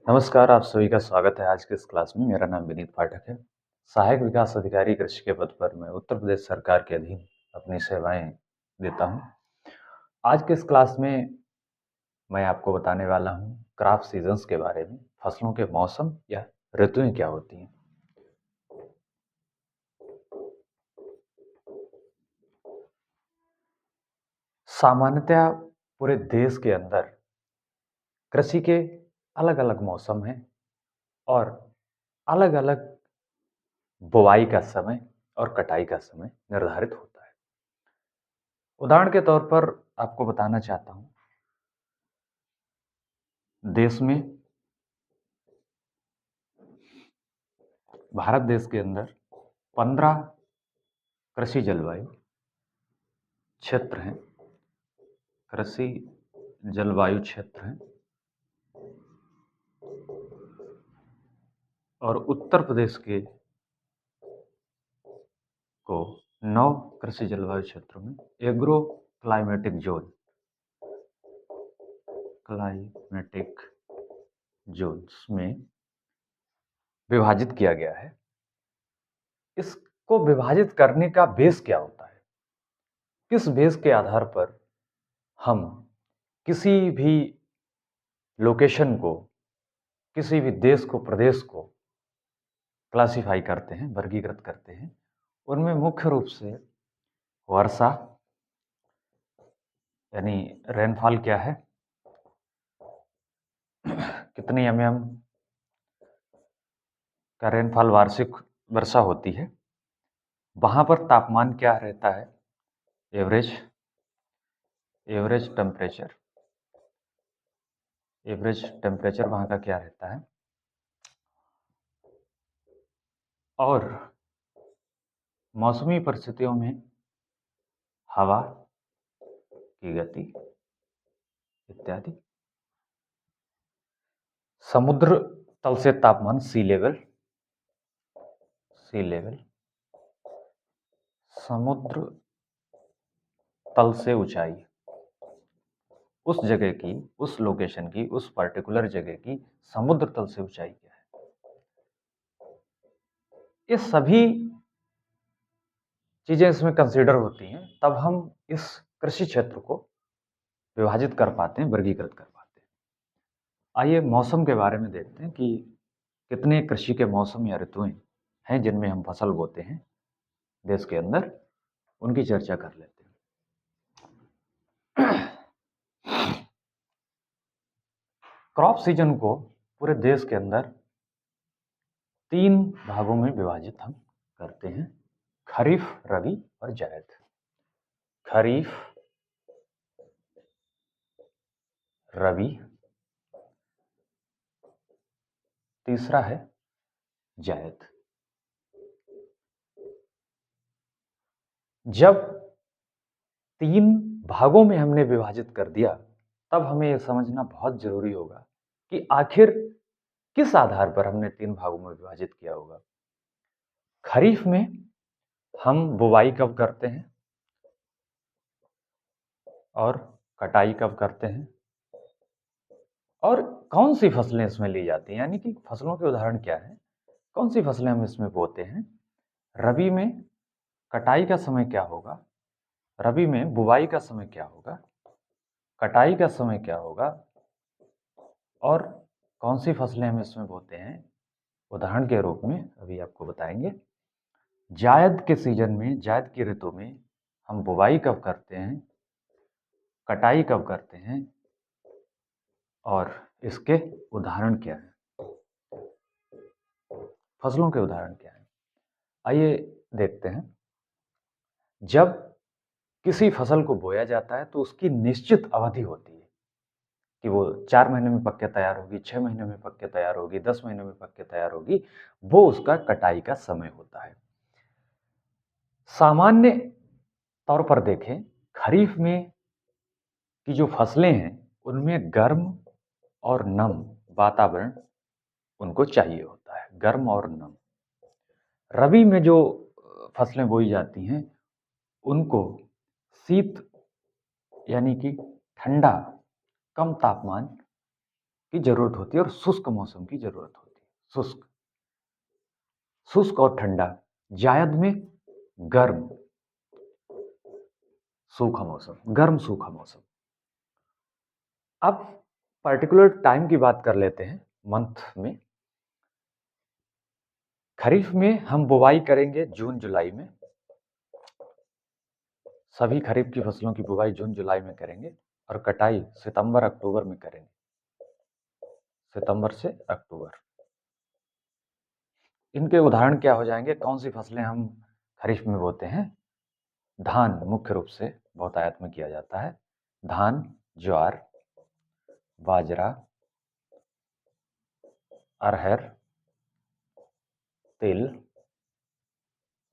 नमस्कार, आप सभी का स्वागत है आज के इस क्लास में। मेरा नाम विनीत पाठक है। सहायक विकास अधिकारी कृषि के पद पर मैं उत्तर प्रदेश सरकार के अधीन अपनी सेवाएं देता हूं। आज के इस क्लास में मैं आपको बताने वाला हूं क्रॉप सीजन्स के बारे में, फसलों के मौसम या ऋतुएं क्या होती हैं। सामान्यतया पूरे देश के अंदर कृषि के अलग-अलग मौसम हैं और अलग-अलग बुवाई का समय और कटाई का समय निर्धारित होता है। उदाहरण के तौर पर आपको बताना चाहता हूं, देश में भारत देश के अंदर 15 कृषि जलवायु क्षेत्र हैं। कृषि जलवायु क्षेत्र हैं और उत्तर प्रदेश के को 9 कृषि जलवायु क्षेत्रों में एग्रो क्लाइमेटिक जोन्स में विभाजित किया गया है। इसको विभाजित करने का बेस क्या होता है? किस बेस के आधार पर हम किसी भी लोकेशन को, किसी भी देश को, प्रदेश को क्लासिफाई करते हैं, वर्गीकृत करते हैं? उनमें मुख्य रूप से वर्षा यानी रेनफॉल क्या है, कितनी mm का रेनफॉल वार्षिक वर्षा होती है, वहां पर तापमान क्या रहता है, average average temperature average temperature वहां का क्या रहता है, और मौसमी परिस्थितियों में हवा की गति इत्यादि। समुद्र तल से तापमान सी लेवल समुद्र तल से ऊंचाई, उस जगह की, उस लोकेशन की, उस पर्टिकुलर जगह की समुद्र तल से ऊंचाई क्या है। ये सभी चीजें इसमें कंसीडर होती हैं, तब हम इस कृषि क्षेत्र को विभाजित कर पाते हैं, वर्गीकृत कर पाते हैं। आइए मौसम के बारे में देखते हैं कि कितने कृषि के मौसम या ऋतुएं हैं जिनमें हम फसल बोते हैं देश के अंदर, उनकी चर्चा कर लेते हैं। क्रॉप सीजन को पूरे देश के अंदर 3 भागों में विभाजित हम करते हैं: खरीफ, रबी और जायद। खरीफ, रबी, तीसरा है जायद। जब 3 भागों में हमने विभाजित कर दिया, तब हमें यह समझना बहुत जरूरी होगा कि आखिर किस आधार पर हमने 3 भागों में विभाजित किया होगा। खरीफ में हम बुवाई कब करते हैं और कटाई कब करते हैं, और कौन सी फसलें इसमें ली जाती हैं, यानी कि फसलों के उदाहरण क्या है, कौन सी फसलें हम इसमें बोते हैं। रबी में कटाई का समय क्या होगा, रबी में बुवाई का समय क्या होगा, कटाई का समय क्या होगा, और कौन सी फसलें हम इसमें बोते हैं, उदाहरण के रूप में अभी आपको बताएंगे। जायद के सीजन में, जायद की ऋतु में हम बुवाई कब करते हैं, कटाई कब करते हैं, और इसके उदाहरण क्या हैं, फसलों के उदाहरण क्या हैं। आइए देखते हैं। जब किसी फसल को बोया जाता है तो उसकी निश्चित अवधि होती है कि वो 4 महीने में पक के तैयार होगी, 6 महीने में पक के तैयार होगी, 10 महीने में पक के तैयार होगी। वो उसका कटाई का समय होता है। सामान्य तौर पर देखें, खरीफ में की जो फसलें हैं उनमें गर्म और नम वातावरण उनको चाहिए होता है, गर्म और नम। रबी में जो फसलें बोई जाती हैं उनको शीत यानी कि ठंडा, कम तापमान की ज़रूरत होती है और शुष्क मौसम की ज़रूरत होती है। शुष्क शुष्क और ठंडा, जायद में गर्म सूखा मौसम, गर्म सूखा मौसम। अब पर्टिकुलर टाइम की बात कर लेते हैं मंथ में। खरीफ में हम बुवाई करेंगे जून जुलाई में। सभी खरीफ की फसलों की बुवाई जून जुलाई में करेंगे और कटाई सितंबर अक्टूबर में करेंगे। सितंबर से अक्टूबर। इनके उदाहरण क्या हो जाएंगे? कौन सी फसलें हम खरीफ में बोते हैं? धान मुख्य रूप से बहुतायत में किया जाता है। धान, ज्वार, बाजरा, अरहर, तिल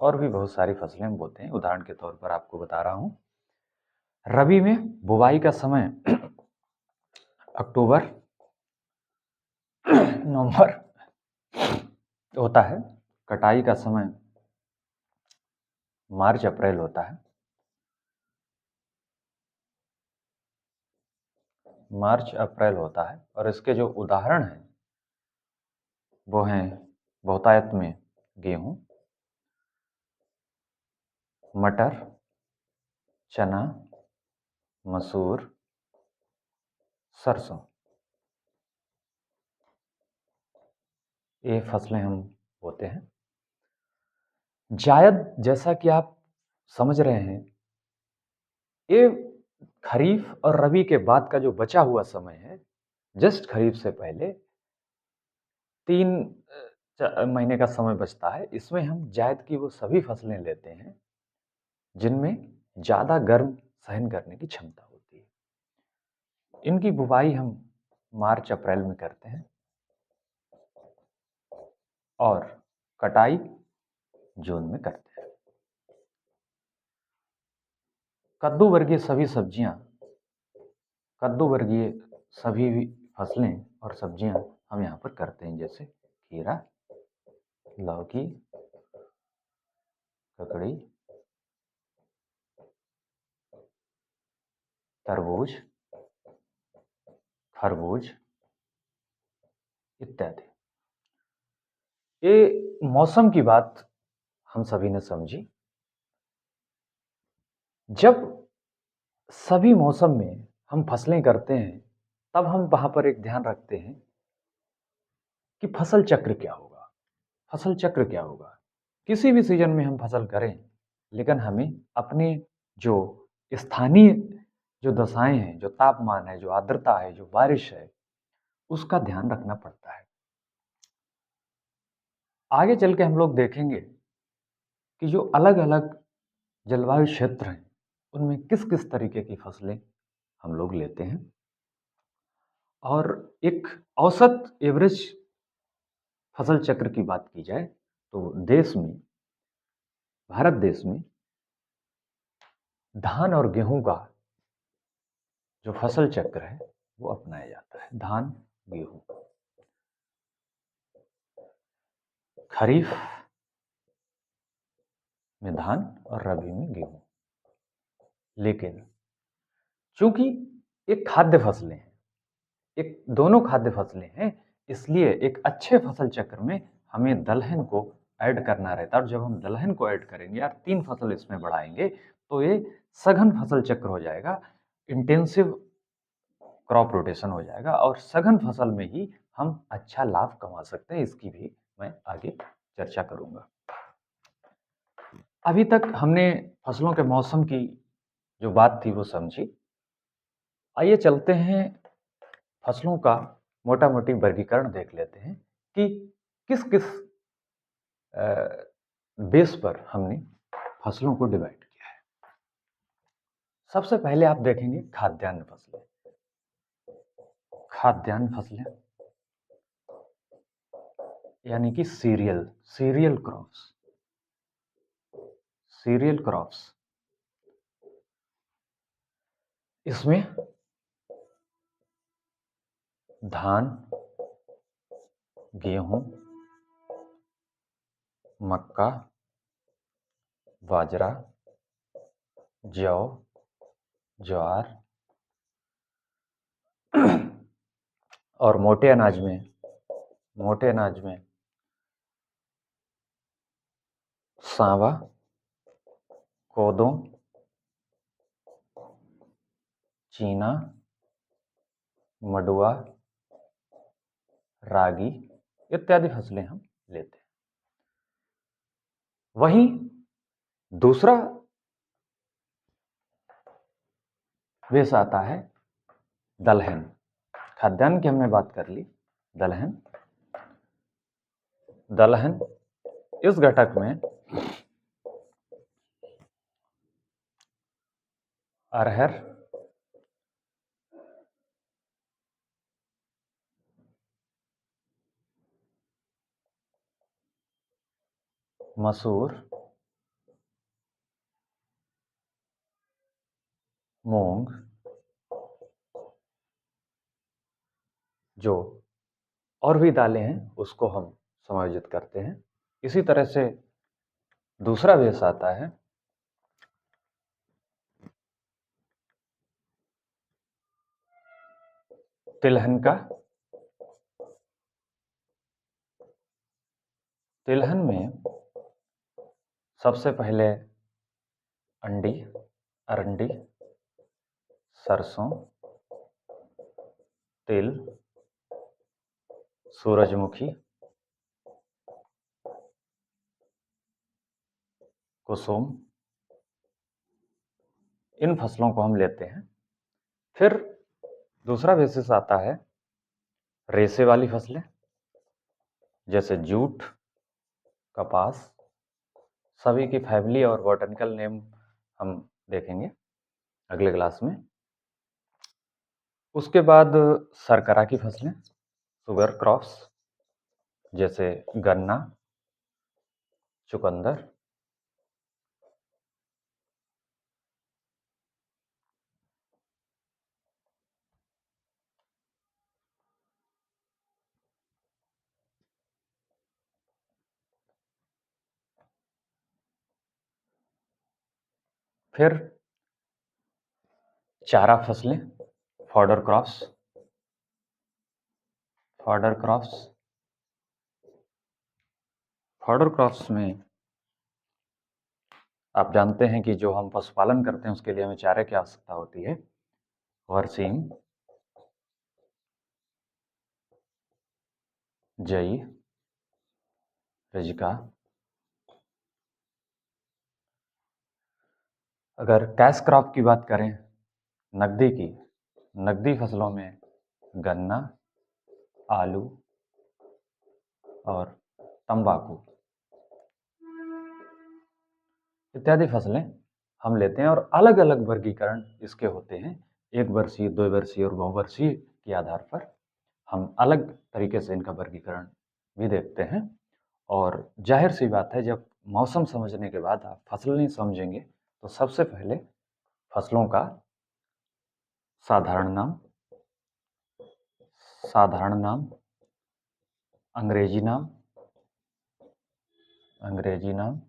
और भी बहुत सारी फसलें हम बोते हैं। उदाहरण के तौर पर आपको बता रहा हूं। रबी में बुवाई का समय अक्टूबर नवंबर होता है। कटाई का समय मार्च अप्रैल होता है। मार्च अप्रैल होता है और इसके जो उदाहरण हैं वो हैं बहुतायत में गेहूं, मटर, चना, मसूर, सरसों। ये फसलें हम बोते हैं। जायद, जैसा कि आप समझ रहे हैं, ये खरीफ और रबी के बाद का जो बचा हुआ समय है, जस्ट खरीफ से पहले 3 महीने का समय बचता है। इसमें हम जायद की वो सभी फसलें लेते हैं जिनमें ज़्यादा गर्म सहन करने की क्षमता होती है। इनकी बुवाई हम मार्च अप्रैल में करते हैं और कटाई जून में करते हैं। कद्दू वर्गीय सभी सब्जियां, कद्दू वर्गीय सभी फसलें और सब्जियां हम यहाँ पर करते हैं, जैसे खीरा, लौकी, ककड़ी, तरबूज, खरबूज इत्यादि। ये मौसम की बात हम सभी ने समझी। जब सभी मौसम में हम फसलें करते हैं तब हम वहां पर एक ध्यान रखते हैं कि फसल चक्र क्या होगा। फसल चक्र क्या होगा? किसी भी सीजन में हम फसल करें, लेकिन हमें अपने जो स्थानीय जो दशाएं हैं, जो तापमान है, जो आर्द्रता है, जो बारिश है, उसका ध्यान रखना पड़ता है। आगे चल के हम लोग देखेंगे कि जो अलग-अलग जलवायु क्षेत्र हैं, उनमें किस-किस तरीके की फसलें हम लोग लेते हैं। और एक औसत एवरेज फसल चक्र की बात की जाए तो देश में, भारत देश में धान और गेहूं का जो फसल चक्र है वो अपनाया जाता है। धान, गेहूं, खरीफ में धान और रबी में गेहूं। लेकिन चूंकि एक खाद्य फसलें हैं, एक दोनों खाद्य फसलें हैं, इसलिए एक अच्छे फसल चक्र में हमें दलहन को ऐड करना रहता है। और जब हम दलहन को ऐड करेंगे या 3 फसल इसमें बढ़ाएंगे तो ये सघन फसल चक्र हो जाएगा, इंटेंसिव क्रॉप रोटेशन हो जाएगा और सघन फसल में ही हम अच्छा लाभ कमा सकते हैं। इसकी भी मैं आगे चर्चा करूंगा। अभी तक हमने फसलों के मौसम की जो बात थी वो समझी। आइए चलते हैं फसलों का मोटा-मोटी वर्गीकरण देख लेते हैं कि किस-किस बेस पर हमने फसलों को डिवाइड किया है। सबसे पहले आप देखेंगे खाद्यान्न फसलें। खाद्यान्न फसलें यानी कि serial, cereal crops, cereal crops. इसमें धान, गेहूं, मक्का, बाजरा, जौ, ज्वार, और मोटे अनाज में सांवा, कोदो, चीना, मडुआ, रागी इत्यादि फसलें हम लेते हैं। वहीं दूसरा वेश आता है दलहन। खाद्यान्न की हमने बात कर ली। दलहन इस घटक में अरहर, मसूर, मूंग, जो और भी दालें हैं उसको हम समायोजित करते हैं। इसी तरह से दूसरा वेश आता है तिलहन का। तिलहन में सबसे पहले अंडी, अरंडी, सरसों, तिल, सूरजमुखी, कुसुम, इन फसलों को हम लेते हैं। फिर दूसरा बेसिस आता है रेशे वाली फसलें, जैसे जूट, कपास, सभी की फैमिली और बॉटनिकल नेम हम देखेंगे अगले क्लास में। उसके बाद सरकरा की फसलें, शुगर क्रॉप्स, जैसे गन्ना, चुकंदर, फिर चारा फसलें, फॉडर क्रॉप्स। फॉडर क्रॉप्स में आप जानते हैं कि जो हम पशुपालन करते हैं उसके लिए हमें चारे की आवश्यकता होती है। बरसीम, जई, रजिका। अगर कैश क्रॉप की बात करें, नकदी फसलों में गन्ना, आलू और तंबाकू इत्यादि फसलें हम लेते हैं। और अलग अलग वर्गीकरण इसके होते हैं, 1 वर्षीय, 2 वर्षीय और बहुवर्षीय के आधार पर हम अलग तरीके से इनका वर्गीकरण भी देखते हैं। और जाहिर सी बात है, जब मौसम समझने के बाद आप फसल नहीं समझेंगे तो सबसे पहले फसलों का साधारण नाम, अंग्रेजी नाम,